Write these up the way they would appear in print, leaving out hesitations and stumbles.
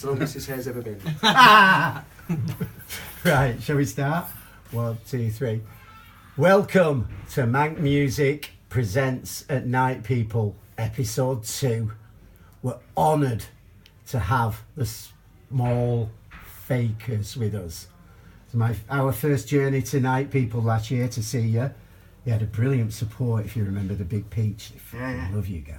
It's the longest his hair's ever been. Right, shall we start? 1, 2, 3. Welcome to mancmusic presents At Night People, episode 2. We're honoured to have the small fakers with us. It's our first journey to Night People last year to see you. You had a brilliant support, if you remember the Big Peach. I love you guys.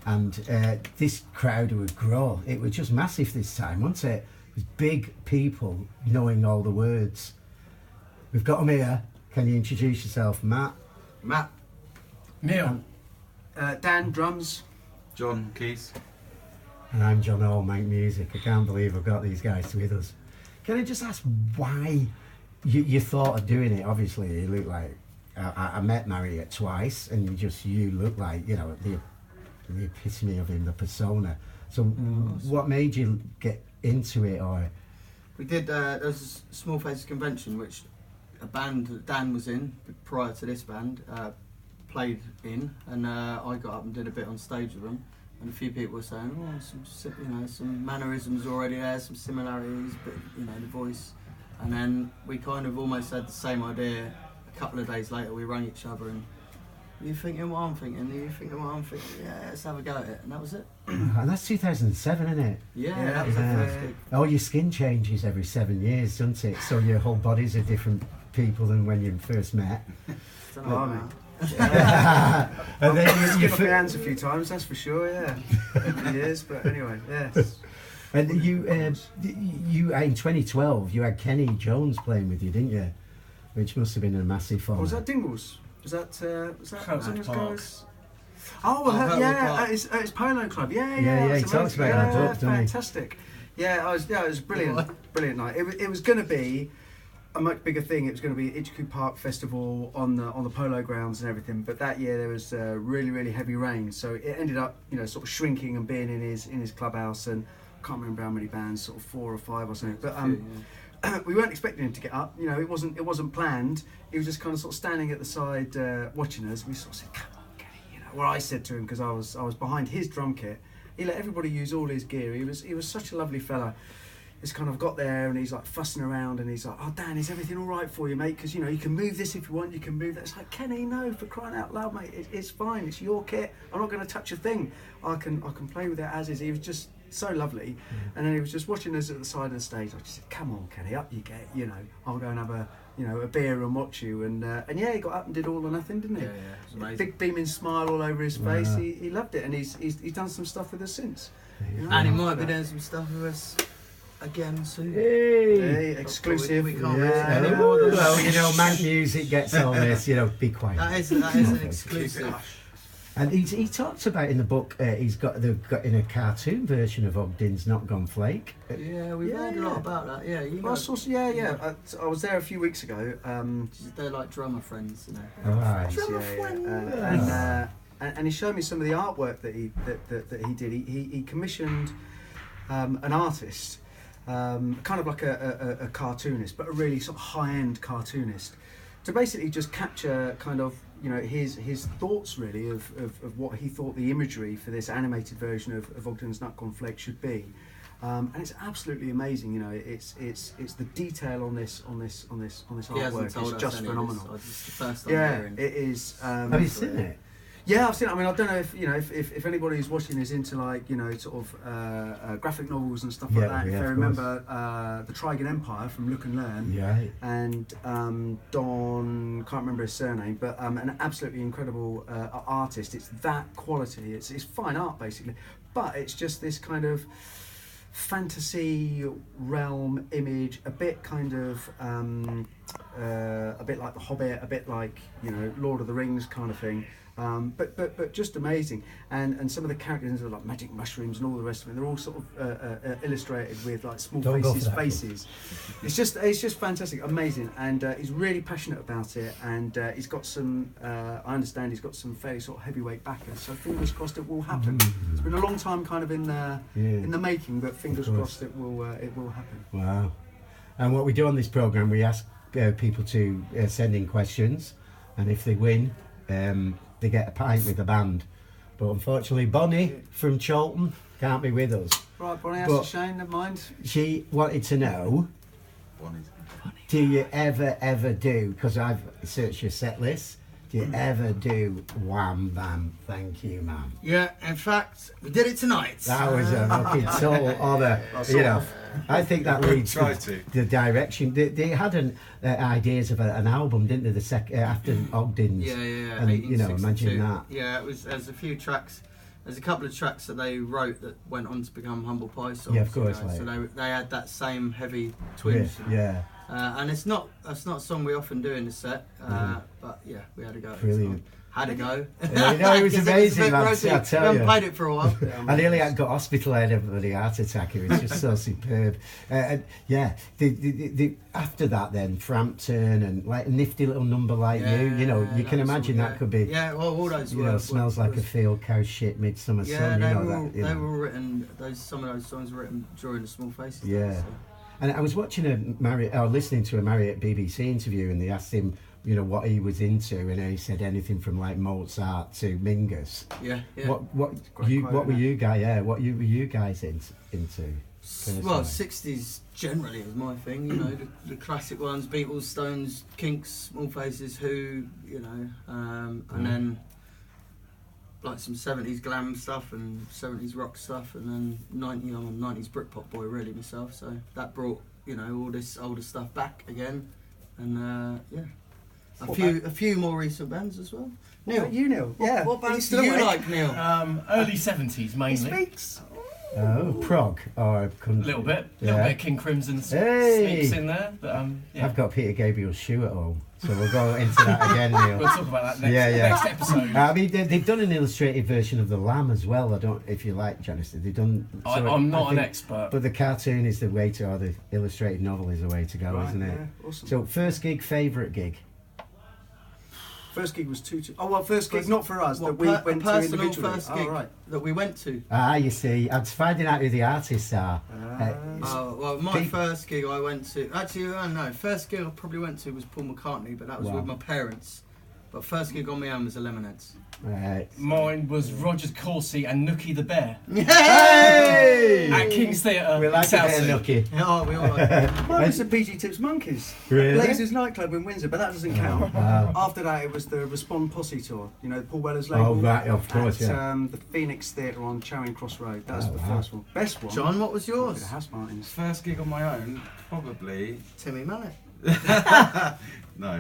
And this crowd would grow. It was just massive this time, wasn't it? It was big people knowing all the words. We've got them here. Can you introduce yourself, Matt? Matt. Neil. Dan, drums. John, keys. And I'm John Hall, mancmusic. I can't believe I've got these guys with us. Can I just ask why you thought of doing it? Obviously, you look like... I met Marriott twice, and you look like, you know, the epitome of him, the persona. So what made you get into it? Or We did, there was a Small Faces convention, which a band that Dan was in, prior to this band, played in, and I got up and did a bit on stage with them, and a few people were saying, oh, some mannerisms already there, some similarities, but, you know, the voice. And then we kind of almost had the same idea. A couple of days later, we rang each other and, are you thinking what I'm thinking? Are you thinking what I'm thinking? Yeah, let's have a go at it. And that was it. and that's 2007, isn't it? Yeah, that was the first gig. Oh, your skin changes every 7 years, doesn't it? So your whole body's a different people than when you first met. Don't know about And then I've you skipped my hands a few times, that's for sure, yeah. Over the years, but anyway, yes. And you in 2012, you had Kenny Jones playing with you, didn't you? Which must have been a massive fun. Oh, was that Dingles? Was that those Park. guys? Oh, yeah, it's Polo Club. Yeah. He talks about that book, doesn't he? Fantastic. Yeah, it was brilliant night. It was going to be a much bigger thing. It was going to be Itchycoo Park Festival on the polo grounds and everything. But that year there was really heavy rain, so it ended up sort of shrinking and being in his clubhouse. And I can't remember how many bands, sort of 4 or 5 or something. But we weren't expecting him to get up. It wasn't planned. He was just kind of sort of standing at the side watching us. We sort of said, "Come on, Kenny," Well, I said to him, because I was behind his drum kit. He let everybody use all his gear. He was such a lovely fella. He's kind of got there and he's like fussing around and he's like, "Oh, Dan, is everything all right for you, mate? Because you can move this if you want. You can move that." It's like, "Kenny, no, for crying out loud, mate. It's fine. It's your kit. I'm not going to touch a thing. I can play with it as is." He was just so lovely. And then he was just watching us at the side of the stage. I just said, "Come on, Kenny, up you get. I'll go and have a beer and watch you." And yeah, he got up and did All or Nothing, didn't he? Yeah, it was amazing. Big beaming smile all over his face. Wow. He loved it, and he's done some stuff with us since. And he might be doing some stuff with us again soon. Hey! Exclusive. We can't really say any more than Well, that. mancmusic gets all this. Be quiet. That is an exclusive. And he talks about in the book, they've got in a cartoon version of Ogden's Not Gone Flake. Yeah, we've heard a lot about that. Yeah, you Well, know. I was there a few weeks ago. They're like drummer friends, you know. All right. And he showed me some of the artwork that he did. He commissioned an artist, kind of like a cartoonist, but a really sort of high-end cartoonist, to basically just capture kind of his thoughts really of what he thought the imagery for this animated version of Ogden's Nut Gone Flake should be. And it's absolutely amazing. It's the detail on this artwork is just phenomenal. It's the first time hearing. It is. Have you seen it? Yeah, I've seen it. I mean, I don't know if anybody who's watching is into sort of graphic novels and stuff like that. If they remember the Trigon Empire from Look and Learn, and Don, can't remember his surname, but an absolutely incredible artist. It's that quality. It's fine art basically, but it's just this kind of fantasy realm image, a bit kind of a bit like The Hobbit, a bit like Lord of the Rings kind of thing. But just amazing, and some of the characters are like magic mushrooms and all the rest of it. They're all sort of illustrated with like small faces. It's just fantastic, amazing, and he's really passionate about it. And he's got some. I understand he's got some fairly sort of heavyweight backers. So fingers crossed it will happen. It's been a long time kind of in the making, but fingers crossed it will happen. Wow! And what we do on this program, we ask people to send in questions, and if they win, they get a pint with the band. But unfortunately, Bonnie from Cholton can't be with us. Right, Bonnie, that's But- a shame. Never mind. She wanted to know, do you ever do, because I've searched your set list, do you ever do Wham Bam Thank You Ma'am? Yeah, in fact, we did it tonight. That was a fucking tall honour, you know. I think that leads to the direction. They had ideas of an album, didn't they? After Ogden's. Yeah. And you know, 1862. imagine that. Yeah, there's a few tracks. There's a couple of tracks that they wrote that went on to become Humble Pie songs. Yeah, of course, you know, like- so they had that same heavy twinge. Yeah. And that's not a song we often do in the set. But yeah, we had to go. Brilliant. Had to go. Yeah, you know, it was 'Cause amazing, a bit lads, ropey. I tell We haven't you. played it for a while. I nearly got hospitalised over the heart attack. It was just so superb. And yeah, the after that then, Frampton and like a nifty little number like you know, you can imagine that could be, Yeah, well, all those you know, smells like a field cow shit, midsummer Yeah, sun. they You know were that. You they know. were written. Some of those songs were written during the Small Faces. Yeah. days, so. And I was watching listening to a Marriott BBC interview, and they asked him, you know, what he was into, and he said anything from like Mozart to Mingus. Yeah. What Great quote, were isn't you guys? Yeah, what were you guys into? Well, personally? 60s generally is my thing, you know, the classic ones, Beatles, Stones, Kinks, Small Faces, Who, you know, and then like some 70s glam stuff and 70s rock stuff, and then I'm a 90s Britpop boy really myself, so that brought, you know, all this older stuff back again, and a few more recent bands as well. Neil, Neil? Yeah. what bands Still do you awake? like, Neil? Early 70s He mainly. speaks. Oh, prog or A country? little bit Yeah. of King Crimson Hey! sneaks in there, but yeah. I've got Peter Gabriel's shoe at home, so we'll go into that again, Neil. We'll talk about that next, Yeah. next episode. I mean, they've done an illustrated version of The Lamb as well. I don't, if you like, Janice, they've done. I'm not an think- expert. But the cartoon is the way to, or the illustrated novel is the way to go, Right, isn't it? yeah, awesome. So, first gig, favourite gig? First gig was Oh well, first gig not for us. What, that we went to personal individually. first Oh, gig right. that we went to. You see, I was finding out who the artists are. Well, my Big- first gig I went to, actually, I don't know, first gig I probably went to was Paul McCartney, but that was Wow. with my parents. But first gig on my own was the Lemonheads. Mine was Rogers Coursey and Nookie the Bear Hey! at King's Theatre We in like a bit of Southsea. Nookie. Oh, we all like it. Mine was the PG Tips Monkeys. Really? Blazers nightclub in Windsor, but that doesn't count. Wow. After that, it was the Respond Posse tour. You know, Paul Weller's label. Oh, right, of course, at, yeah. the Phoenix Theatre on Charing Cross Road. That was Oh, the wow. first one. Best one. John, what was The yours? House Martins. First gig on my own, probably. Timmy Mallet. No,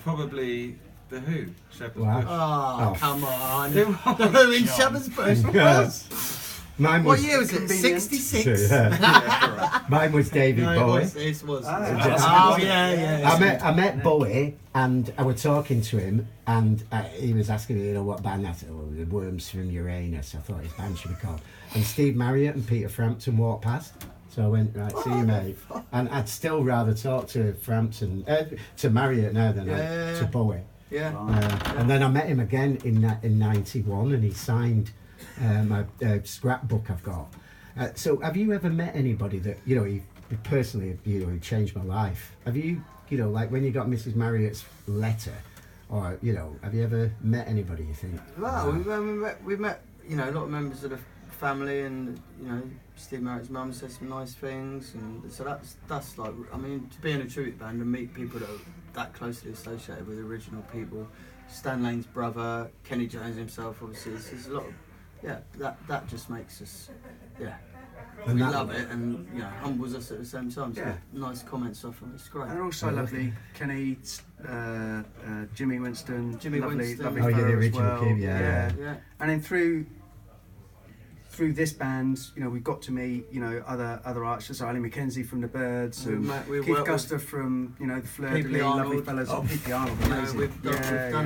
probably The Who, Shepherd's Wow. Bush. Oh, Oh, come on. It The Who in Shepherd's Bush. Yeah. Mine What was, year was it? Convenient. 66? Yeah. Yeah, correct. Mine was David No, Bowie. it was. Ah. Oh, yeah. I met Bowie, and I was talking to him, and he was asking me, you know, what band. I said, oh, the Worms from Uranus. I thought his band should be called. And Steve Marriott and Peter Frampton walked past. So I went, right, see you, mate. And I'd still rather talk to to Marriott now than Yeah. to Bowie. Yeah. And then I met him again in '91, and he signed a scrapbook I've got. So have you ever met anybody that, you know, he personally, you know, he changed my life? Have you, you know, like when you got Mrs. Marriott's letter, or, you know, have you ever met anybody you think? Well, we met, you know, a lot of members of the family, and, you know, Steve Marriott's mum said some nice things, and so that's like, I mean, to be in a tribute band and meet people that are that closely associated with original people, Stan Lane's brother, Kenny Jones himself, obviously, there's a lot of, yeah, that just makes us, yeah, And we that- love it, and, you know, humbles us at the same time, so Yeah. nice comments off them, it's great. And also lovely, Kenny, Jimmy Winston, Jimmy lovely, Winston. lovely Oh, yeah, the fellow as original well. kid, yeah. Yeah. And then through this band, you know, we got to meet, you know, other artists, Ali McKenzie from the Birds, and We Keith worked with Guster from, you know, the Fleur de P.P. Lis, lovely Arnold. fellows. Oh, P.P. Arnold, You know, amazing. we've done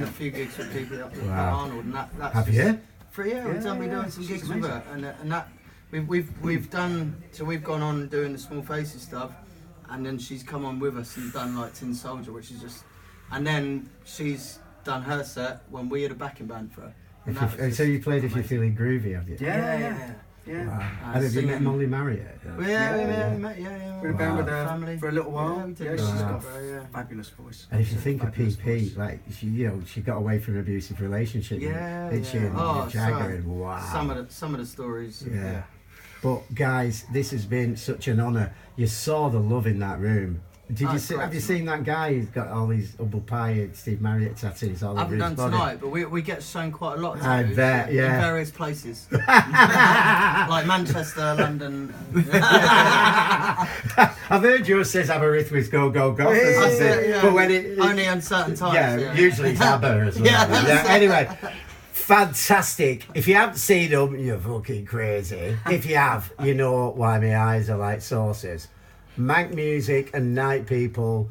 Yeah. a few gigs with people at Wow. Arnold, and that's Have just, you? For yeah, we've done Yeah, some she's gigs with amazing. her, and that we've done. So we've gone on doing the Small Faces stuff, and then she's come on with us and done like Tin Soldier, which is just, and then she's done her set when we had a backing band for her. And that was So just you played If You're amazing. Feeling Groovy, have you? Yeah. Wow. And have you met singing. Molly Marriott? Yeah, Yeah. we met, yeah. We were band with Wow. her Family. for a little while. Yeah, we did Yeah, a she's bit Wow. got with her, yeah. a fabulous voice. And if you think of Fabulous PP, voice. like she, you know, she got away from an abusive relationship. Yeah, didn't she? yeah. And Oh, Jagger, so- and wow. Some of the stories. Yeah. But guys, this has been such an honour. You saw the love in that room. Did Oh, you it's see? great Have you to seen that guy who's got all these Humble Pie and Steve Marriott tattoos all I over haven't his done body? tonight, but we get shown quite a lot. I tattoos, bet, yeah. In various places, like Manchester, London. I've heard yours says Aberystwyth's go go go. Yeah, doesn't That's it? it, yeah. But when it Only on certain times. yeah, usually it's Aber as well. Yeah, that's it. Anyway, fantastic. If you haven't seen them, you're fucking crazy. If you have, you know why my eyes are like saucers. Manc Music and Night People.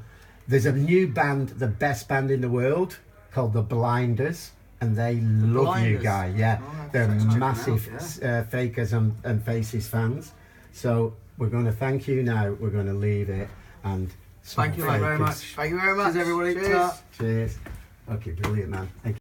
There's a new band, the best band in the world, called The Blinders, and they love you Blinders? guys. Yeah, Oh, they're check them out, massive Fakers and Faces fans. So we're going to thank you now. We're going to leave it and Thank you some very Fakers. much. Thank you very much. Cheers, everybody. Cheers. Ta. Cheers. Okay, brilliant, man. Thank you.